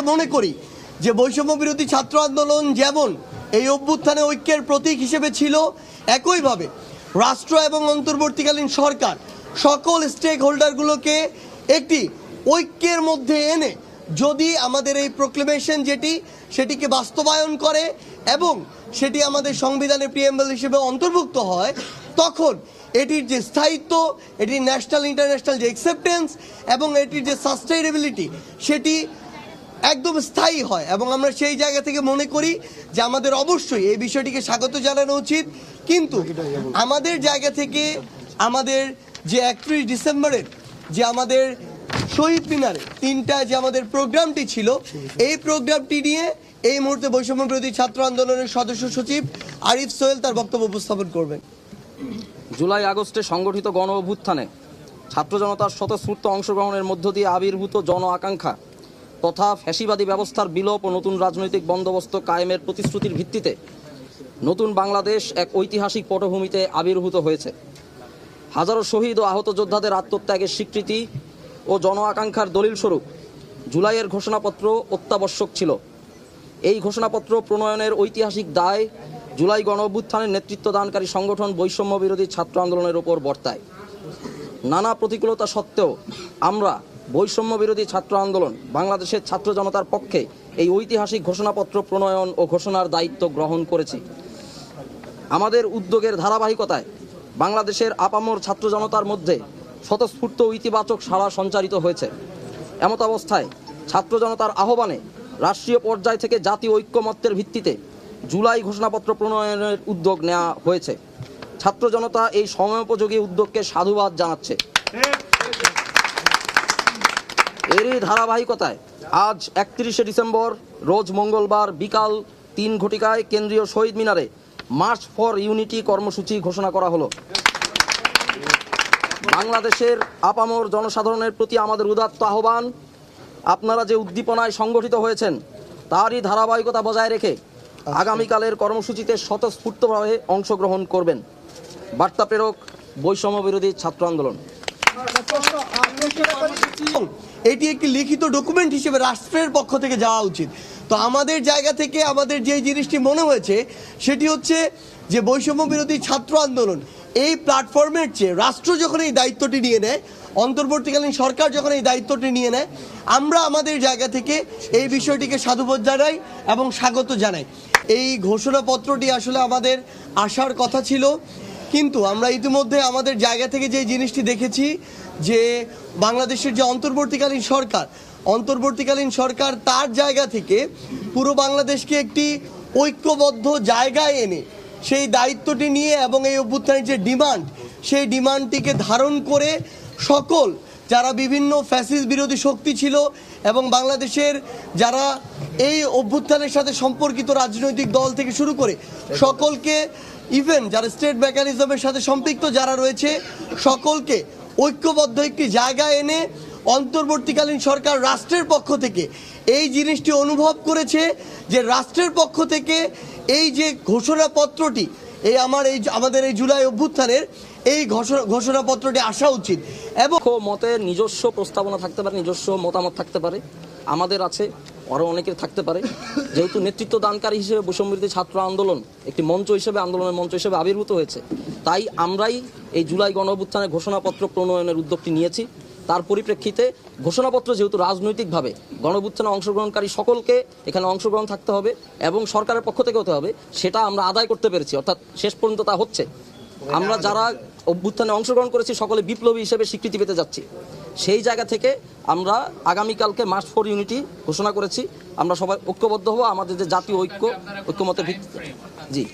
মনে করি যে বৈষম্য বিরোধী ছাত্র আন্দোলন যেমন এই অভ্যুত্থানে ঐক্যের প্রতীক হিসেবে ছিল, একইভাবে রাষ্ট্র এবং অন্তর্বর্তীকালীন সরকার সকল স্টেক হোল্ডারগুলোকে একটি ঐক্যের মধ্যে এনে যদি আমাদের এই প্রোক্লেমেশন সেটিকে বাস্তবায়ন করে এবং সেটি আমাদের সংবিধানের প্রিএম্বল হিসেবে অন্তর্ভুক্ত হয়, তখন এটির যে স্থায়িত্ব, এটির ন্যাশনাল ইন্টারন্যাশনাল যে অ্যাকসেপ্টেন্স এবং এটির যে সাস্টেইনেবিলিটি সেটি একদম স্থায়ী হয়। এবং আমরা সেই জায়গা থেকে মনে করি যে আমাদের অবশ্যই এই বিষয়টিকে স্বাগত জানানো উচিত। কিন্তু আমাদের জায়গা থেকে আমাদের যে 31 ডিসেম্বরের যে আমাদের শহীদ মিনারে 3টা যে আমাদের প্রোগ্রামটি ছিল, এই প্রোগ্রামটি নিয়ে এই মুহূর্তে বৈষম্য বিরোধী ছাত্র আন্দোলনের সদস্য সচিব আরিফ সোহেল তার বক্তব্য উপস্থাপন করবেন। জুলাই আগস্টে সংগঠিত গণ অভ্যুত্থানে ছাত্র জনতার স্বতঃস্ফূর্ত অংশগ্রহণের মধ্য দিয়ে আবির্ভূত জন আকাঙ্ক্ষা তথা ফ্যাসিবাদী ব্যবস্থার বিলোপ ও নতুন রাজনৈতিক বন্দোবস্ত কায়েমের প্রতিশ্রুতির ভিত্তিতে নতুন বাংলাদেশ এক ঐতিহাসিক পটভূমিতে আবির্ভূত হয়েছে। হাজারো শহীদ ও আহত যোদ্ধাদের আত্মত্যাগের স্বীকৃতি ও জন আকাঙ্ক্ষার দলিল স্বরূপ জুলাইয়ের ঘোষণাপত্র অত্যাবশ্যক ছিল। এই ঘোষণাপত্র প্রণয়নের ঐতিহাসিক দায় জুলাই গণ অভ্যুত্থানের নেতৃত্ব দানকারী সংগঠন বৈষম্য বিরোধী ছাত্র আন্দোলনের ওপর বর্তায়। নানা প্রতিকূলতা সত্ত্বেও আমরা বৈষম্য বিরোধী ছাত্র আন্দোলন বাংলাদেশের ছাত্র জনতার পক্ষে এই ঐতিহাসিক ঘোষণাপত্র প্রণয়ন ও ঘোষণার দায়িত্ব গ্রহণ করেছি। আমাদের উদ্যোগের ধারাবাহিকতায় বাংলাদেশের আপামর ছাত্র জনতার মধ্যে স্বতঃস্ফূর্ত ইতিবাচক সাড়া সঞ্চারিত হয়েছে। এমত অবস্থায় ছাত্র জনতার আহ্বানে রাষ্ট্রীয় পর্যায় থেকে জাতীয় ঐক্যমত্যের ভিত্তিতে জুলাই ঘোষণাপত্র প্রণয়নের উদ্যোগ নেওয়া হয়েছে। ছাত্র জনতা এই সময়োপযোগী উদ্যোগকে সাধুবাদ জানাচ্ছে। এরই ধারাবাহিকতায় আজ 31শে ডিসেম্বর রোজ মঙ্গলবার বিকাল 3 ঘটিকায় কেন্দ্রীয় শহীদ মিনারে মার্চ ফর ইউনিটি কর্মসূচি ঘোষণা করা হলো। বাংলাদেশের আপামর জনসাধারণের প্রতি আমাদের উদাত্ত আহ্বান, আপনারা যে উদ্দীপনায় সংগঠিত হয়েছেন তারই ধারাবাহিকতা বজায় রেখে আগামীকালের কর্মসূচিতে স্বতঃস্ফূর্তভাবে অংশগ্রহণ করবেন। বার্তা প্রেরক বৈষম্য বিরোধী ছাত্র আন্দোলন। এটি একটি লিখিত ডকুমেন্ট হিসেবে রাষ্ট্রের পক্ষ থেকে যাওয়া উচিত। তো আমাদের জায়গা থেকে আমাদের যে জিনিসটি মনে হয়েছে সেটি হচ্ছে যে বৈষম্য বিরোধী ছাত্র আন্দোলন এই প্ল্যাটফর্মের চেয়ে রাষ্ট্র যখন এই দায়িত্বটি নিয়ে নেয়, অন্তর্বর্তীকালীন সরকার যখন এই দায়িত্বটি নিয়ে নেয়, আমরা আমাদের জায়গা থেকে এই বিষয়টিকে সাধুবাদ জানাই এবং স্বাগত জানাই। এই ঘোষণাপত্রটি আসলে আমাদের আসার কথা ছিল, কিন্তু আমরা ইতিমধ্যে আমাদের জায়গা থেকে যে জিনিসটি দেখেছি যে বাংলাদেশের যে অন্তর্বর্তীকালীন সরকার তার জায়গা থেকে পুরো বাংলাদেশকে একটি ঐক্যবদ্ধ জায়গায় এনে সেই দায়িত্বটি নিয়ে এবং এই অভ্যুত্থানের যে ডিমান্ড, সেই ডিমান্ডটিকে ধারণ করে সকল যারা বিভিন্ন ফ্যাসিস্ট বিরোধী শক্তি ছিল এবং বাংলাদেশের যারা এই অভ্যুত্থানের সাথে সম্পর্কিত রাজনৈতিক দল থেকে শুরু করে সকলকে, ইভেন যারা স্টেট মেকানিজমের সাথে সম্পৃক্ত যারা রয়েছে, সকলকে ঐক্যবদ্ধ একটি জায়গায় এনে অন্তর্বর্তীকালীন সরকার রাষ্ট্রের পক্ষ থেকে এই জিনিসটি অনুভব করেছে যে রাষ্ট্রের পক্ষ থেকে এই যে ঘোষণাপত্রটি আমাদের এই জুলাই অভ্যুত্থানের এই ঘোষণাপত্রটি আসা উচিত। এবং মতের নিজস্ব প্রস্তাবনা থাকতে পারে, নিজস্ব মতামত থাকতে পারে, আমাদের আছে, আরও অনেকের থাকতে পারে। যেহেতু নেতৃত্ব দানকারী হিসেবে বৈষম্য বিরোধী ছাত্র আন্দোলন একটি মঞ্চ হিসেবে, আন্দোলনের মঞ্চ হিসেবে আবির্ভূত হয়েছে, তাই আমরাই এই জুলাই গণ অভ্যুত্থানের ঘোষণাপত্র প্রণয়নের উদ্যোগটি নিয়েছি। তার পরিপ্রেক্ষিতে ঘোষণাপত্র যেহেতু রাজনৈতিকভাবে গণ অভ্যুত্থানে অংশগ্রহণকারী সকলকে এখানে অংশগ্রহণ থাকতে হবে এবং সরকারের পক্ষ থেকে হতে হবে, সেটা আমরা আদায় করতে পেরেছি, অর্থাৎ শেষ পর্যন্ত তা হচ্ছে। আমরা যারা অভ্যুত্থানে অংশগ্রহণ করেছি সকলে বিপ্লবী হিসেবে স্বীকৃতি পেতে যাচ্ছি। সেই জায়গা থেকে আমরা আগামীকালকে মার্চ ফর ইউনিটি ঘোষণা করেছি। আমরা সবাই ঐক্যবদ্ধ হব আমাদের যে জাতীয় ঐক্যমতের ভিত্তিতে। জি।